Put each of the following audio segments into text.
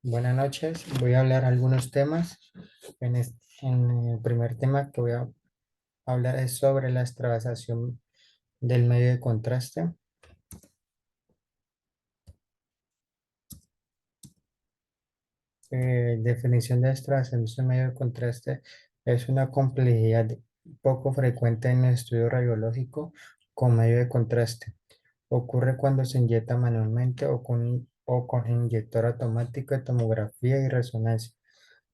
Buenas noches. Voy a hablar algunos temas. En el primer tema que voy a hablar es sobre la extravasación del medio de contraste. Definición de extravasación del medio de contraste es una complejidad poco frecuente en el estudio radiológico con medio de contraste. Ocurre cuando se inyecta manualmente o con inyector automático de tomografía y resonancia,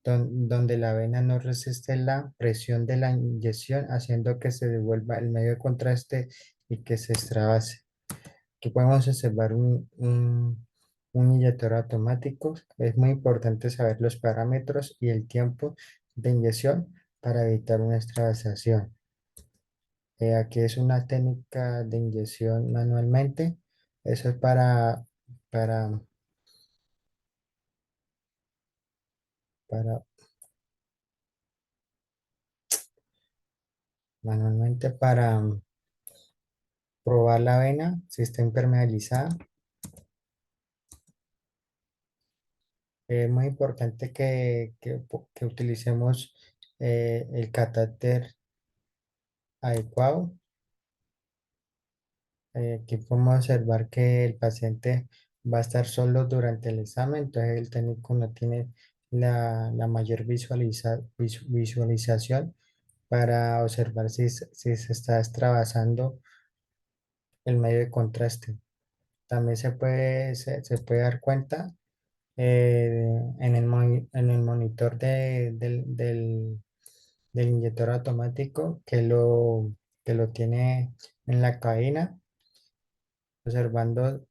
donde la vena no resiste la presión de la inyección, haciendo que se devuelva el medio de contraste y que se extravase. Aquí podemos observar un inyector automático. Es muy importante saber los parámetros y el tiempo de inyección para evitar una extravasación. Aquí es una técnica de inyección manualmente. Eso es para, para manualmente para probar la vena si está impermeabilizada. Es muy importante que utilicemos el catéter adecuado. Aquí podemos observar que el paciente va a estar solo durante el examen, entonces el técnico no tiene la mayor visualización para observar si se está extravasando el medio de contraste. También se puede dar cuenta en el monitor del inyector automático que lo tiene en la cabina, observando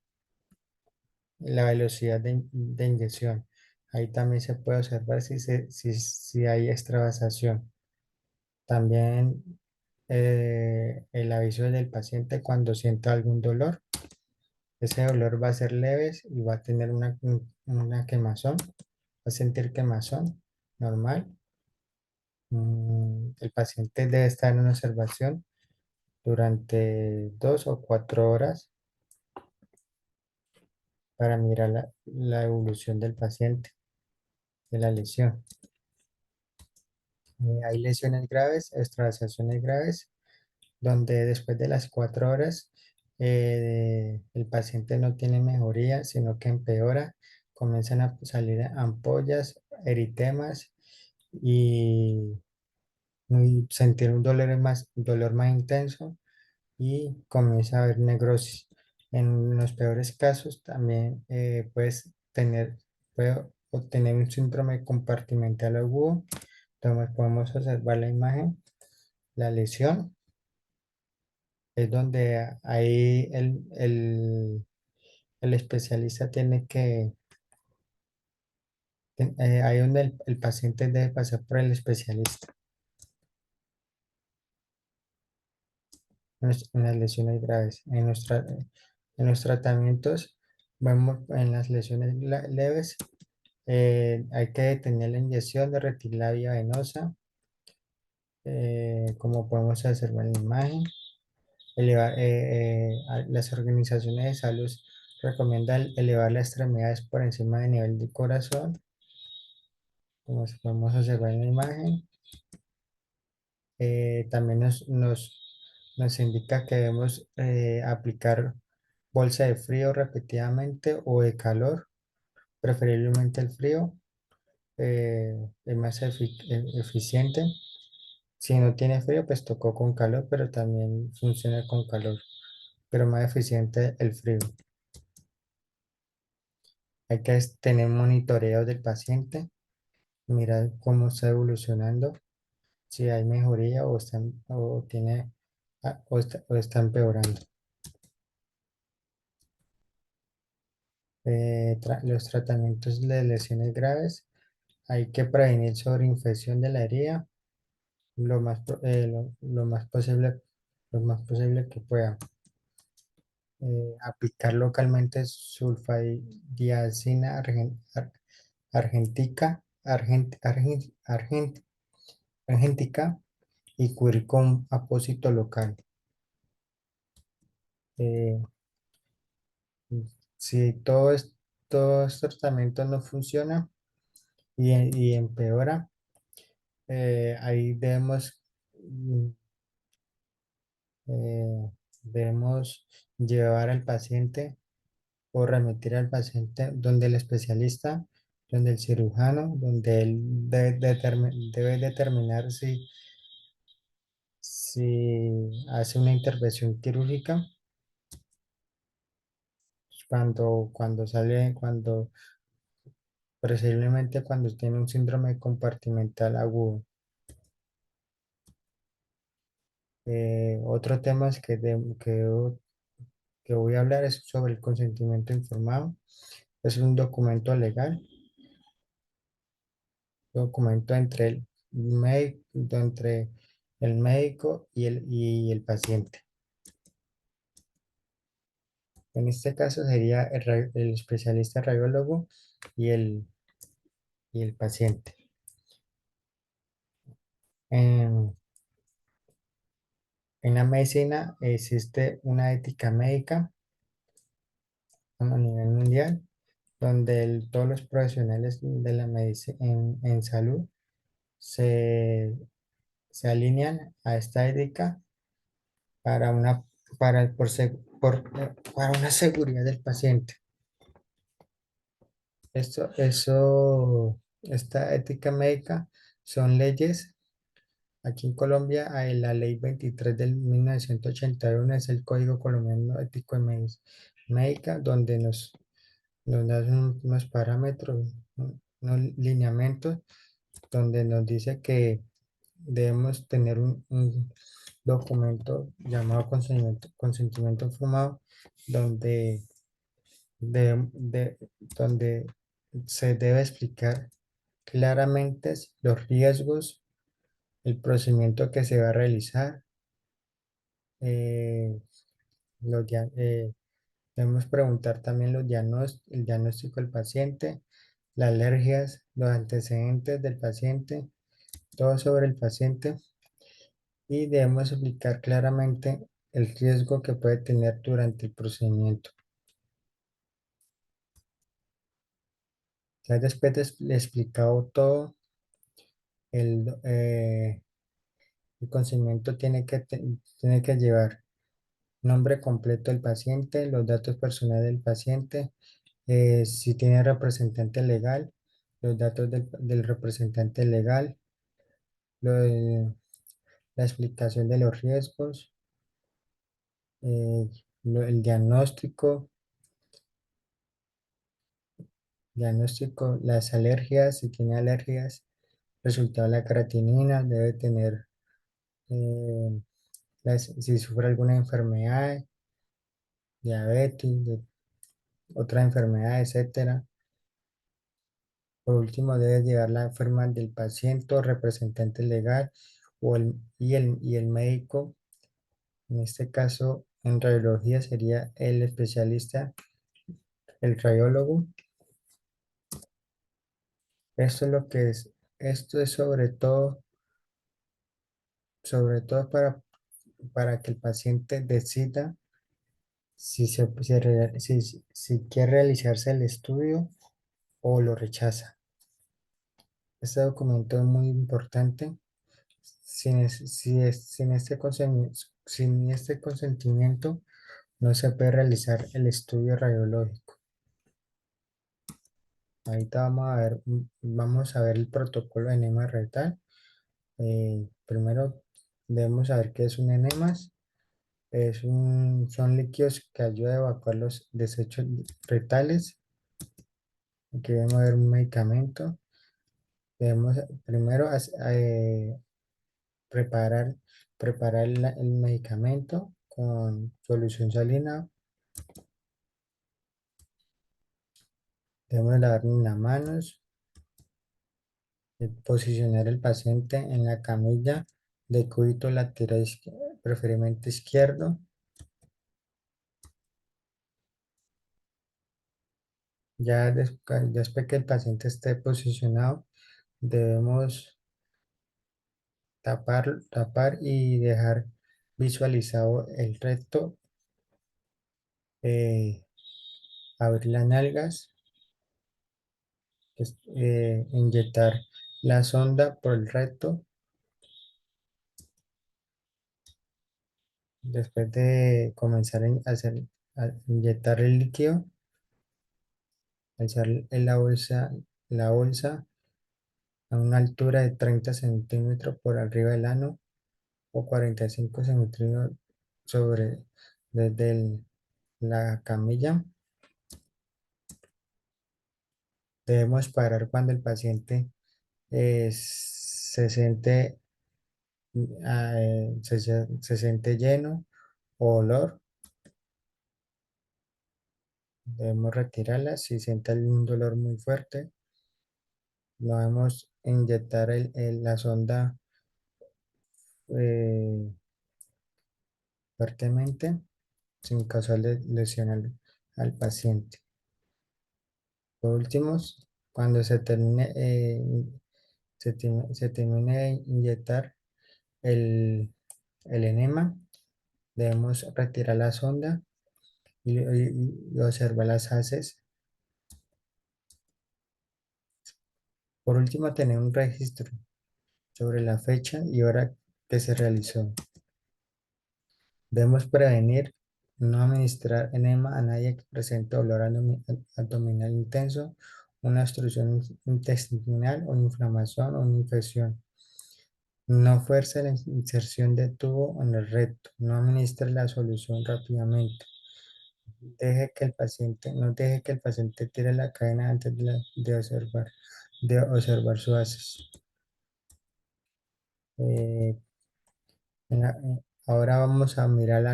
la velocidad de inyección. Ahí también se puede observar si hay extravasación. También el aviso del paciente cuando sienta algún dolor. Ese dolor va a ser leve y va a tener una quemazón. Va a sentir quemazón normal. El paciente debe estar en observación durante 2 o 4 horas para mirar la evolución del paciente, de la lesión. Hay lesiones graves, extravasaciones graves, donde después de las 4 horas el paciente no tiene mejoría, sino que empeora, comienzan a salir ampollas, eritemas y, sentir un dolor más intenso y comienza a haber necrosis. En los peores casos también puede obtener un síndrome compartimental agudo, donde podemos observar la imagen, la lesión, es donde ahí el especialista ahí donde el paciente debe pasar por el especialista en las lesiones graves. En los tratamientos, vemos en las lesiones leves, hay que detener la inyección de retirar la vía venosa, como podemos observar en la imagen. Las organizaciones de salud recomiendan elevar las extremidades por encima del nivel del corazón, como podemos observar en la imagen. También nos indica que debemos aplicar bolsa de frío repetidamente o de calor, preferiblemente el frío, es más eficiente. Si no tiene frío, pues tocó con calor, pero también funciona con calor, pero más eficiente el frío. Hay que tener monitoreo del paciente, mirar cómo está evolucionando, si hay mejoría o está empeorando. Los tratamientos de lesiones graves, hay que prevenir sobreinfección de la herida lo más posible que pueda. Aplicar localmente sulfadiazina argentica, argéntica y cubrir con apósito local. Eh, si todo es estos tratamientos no funcionan y empeora, ahí mm, eh, debemos llevar al paciente o remitir al paciente donde el especialista, donde el cirujano, donde él debe determinar si hace una intervención quirúrgica cuando presumiblemente cuando tiene un síndrome compartimental agudo. Otro tema es que voy a hablar es sobre el consentimiento informado. Es un documento entre el médico y el paciente. En este caso sería el especialista radiólogo y el paciente. En, en la medicina existe una ética médica a nivel mundial donde todos los profesionales de la medicina en salud se, se alinean a esta ética para una, para una seguridad del paciente. Esta ética médica son leyes. Aquí en Colombia, hay la ley 23 del 1981 es el Código Colombiano Ético de Médica, donde nos da unos parámetros, unos lineamientos, donde nos dice que debemos tener un documento llamado consentimiento informado, donde, donde se debe explicar claramente los riesgos, el procedimiento que se va a realizar, eh, debemos preguntar también el diagnóstico del paciente, las alergias, los antecedentes del paciente, todo sobre el paciente y debemos explicar claramente el riesgo que puede tener durante el procedimiento. Ya después de explicado todo, el consentimiento tiene que llevar nombre completo del paciente, los datos personales del paciente, si tiene representante legal, los datos del representante legal, lo de- la explicación de los riesgos, eh, el diagnóstico, las alergias, si tiene alergias, resultado de la creatinina, debe tener, eh, si sufre alguna enfermedad, diabetes, otra enfermedad, etcétera. Por último, debe llevar la firma del paciente o representante legal y el médico. En este caso, en radiología sería el especialista, el radiólogo. Esto es lo que es, esto es sobre todo para que el paciente decida si quiere realizarse el estudio o lo rechaza. Este documento es muy importante. Sin este consentimiento no se puede realizar el estudio radiológico. Ahorita vamos a ver el protocolo de enema rectal. Primero debemos saber qué es un enemas. Son líquidos que ayudan a evacuar los desechos rectales. Aquí debemos ver un medicamento. Debemos primero preparar, preparar el medicamento con solución salina. Debemos lavarnos las manos, posicionar el paciente en la camilla de cúbito lateral, preferiblemente izquierdo. Después que el paciente esté posicionado, debemos tapar y dejar visualizado el recto, eh, abrir las nalgas, que es, inyectar la sonda por el recto. Después de comenzar a inyectar el líquido, alzar la bolsa a una altura de 30 centímetros por arriba del ano o 45 centímetros sobre desde la camilla. Debemos parar cuando el paciente se siente, se siente lleno o olor. Debemos retirarla. Si siente algún dolor muy fuerte, debemos inyectar la sonda eh, fuertemente sin causar lesión al paciente. Por último, cuando se termine de inyectar el enema, debemos retirar la sonda y observar las haces. Por último, tener un registro sobre la fecha y hora que se realizó. Debemos prevenir no administrar enema a nadie que presente dolor abdominal intenso, una obstrucción intestinal o inflamación o una infección. No fuerce la inserción de tubo en el recto. No administre la solución rápidamente. No deje que el paciente tire la cadena antes de observar sus haces. Eh, Ahora vamos a mirar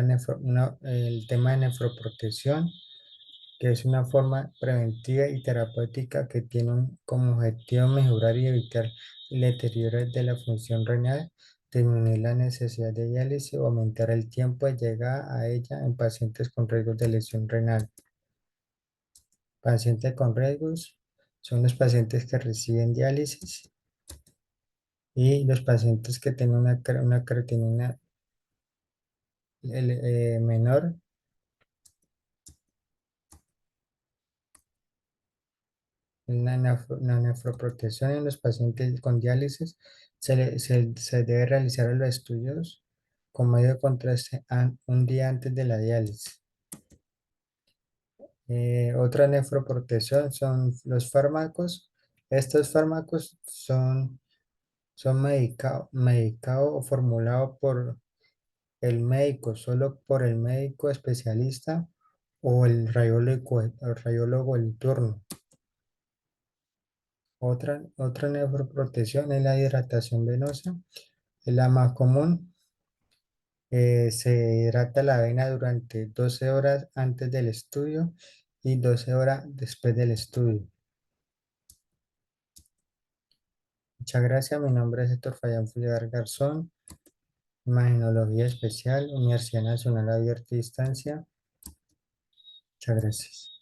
el tema de nefroprotección, que es una forma preventiva y terapéutica que tiene como objetivo mejorar y evitar el deterioro de la función renal, disminuir la necesidad de diálisis o aumentar el tiempo de llegada a ella en pacientes con riesgos de lesión renal. Pacientes con riesgos son los pacientes que reciben diálisis y los pacientes que tienen una creatinina menor. La nefroprotección en los pacientes con diálisis se debe realizar los estudios con medio de contraste un día antes de la diálisis. Otra nefroprotección son los fármacos. Estos fármacos son medicados o formulados por el médico, solo por el médico especialista o el rayólogo en turno. Otra nefroprotección es la hidratación venosa, es la más común. Se hidrata la vena durante 12 horas antes del estudio y 12 horas después del estudio. Muchas gracias. Mi nombre es Héctor Fayán Fulgar Garzón, Imagenología Especial, Universidad Nacional Abierta y Distancia. Muchas gracias.